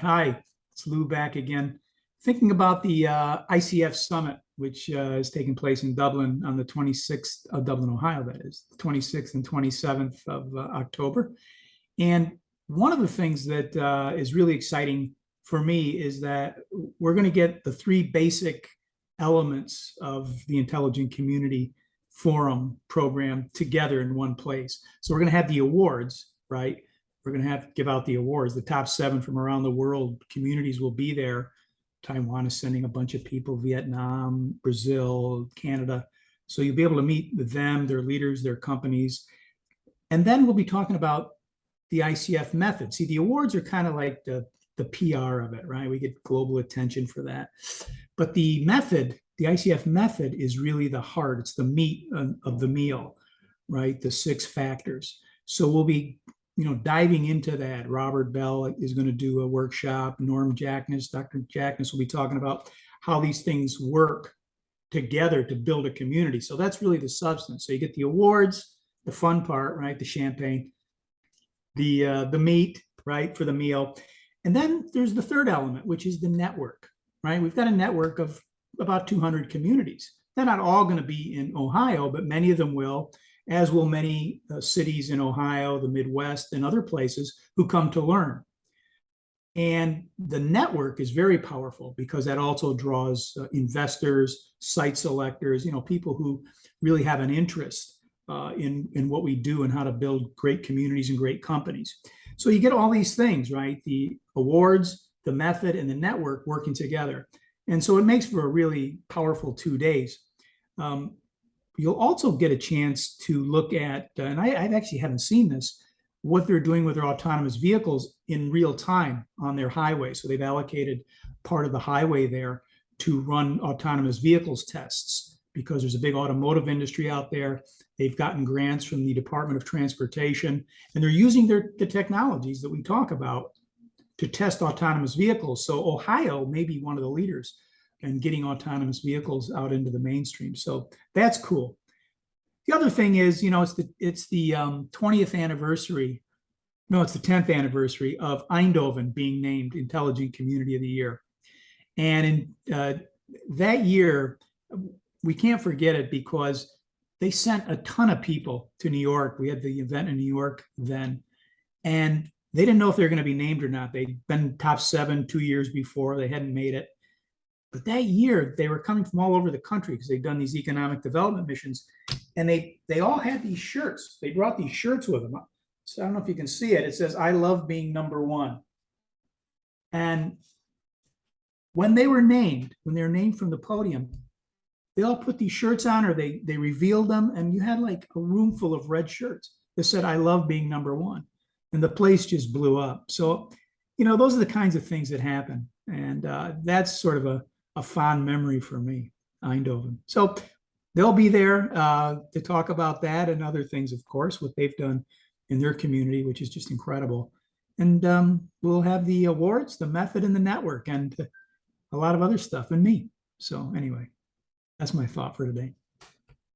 Hi, it's Lou back again. Thinking about the ICF Summit, which is taking place in Dublin on the 26th of Dublin, Ohio, that is, the 26th and 27th of October. And one of the things that is really exciting for me is that we're going to get the three basic elements of the Intelligent Community Forum program together in one place. So we're going to have the awards, right? We're going to have to give out the awards. The top 7 from around the world communities will be there. Taiwan is sending a bunch of people, Vietnam, Brazil, Canada. So you'll be able to meet with them, their leaders, their companies. And then we'll be talking about the ICF method. See, the awards are kind of like the PR of it, right? We get global attention for that. But the method, the ICF method, is really the heart. It's the meat of the meal, right? The 6 factors. So we'll be diving into that. Robert Bell is going to do a workshop. Norm Jackness, Dr. Jackness will be talking about how these things work together to build a community. So that's really the substance. So you get the awards, the fun part, right? The champagne, the meat, right, for the meal. And then there's the third element, which is the network, right? We've got a network of about 200 communities. They're not all going to be in Ohio, but many of them will, as will many cities in Ohio, the Midwest, and other places who come to learn. And the network is very powerful because that also draws investors, site selectors, people who really have an interest in what we do and how to build great communities and great companies. So you get all these things, right? The awards, the method, and the network working together. And so it makes for a really powerful 2 days. You'll also get a chance to look at, and I actually haven't seen this, what they're doing with their autonomous vehicles in real time on their highway. So they've allocated part of the highway there to run autonomous vehicles tests because there's a big automotive industry out there. They've gotten grants from the Department of Transportation, and they're using the technologies that we talk about to test autonomous vehicles. So Ohio may be one of the leaders and getting autonomous vehicles out into the mainstream. So that's cool. The other thing is, it's the 20th anniversary. No, it's the 10th anniversary of Eindhoven being named Intelligent Community of the Year. And in that year, we can't forget it because they sent a ton of people to New York. We had the event in New York then, and they didn't know if they were going to be named or not. They'd been top 7 2 years before. They hadn't made it. But that year, they were coming from all over the country because they'd done these economic development missions. And they all had these shirts. They brought these shirts with them. So I don't know if you can see it. It says, "I love being number one." And when they were named from the podium, they all put these shirts on, or they revealed them. And you had like a room full of red shirts that said, "I love being number one." And the place just blew up. So, those are the kinds of things that happen. And that's sort of a fond memory for me, Eindhoven. So they'll be there to talk about that and other things, of course, what they've done in their community, which is just incredible. And we'll have the awards, the method, and the network, and a lot of other stuff, and me. So anyway, that's my thought for today.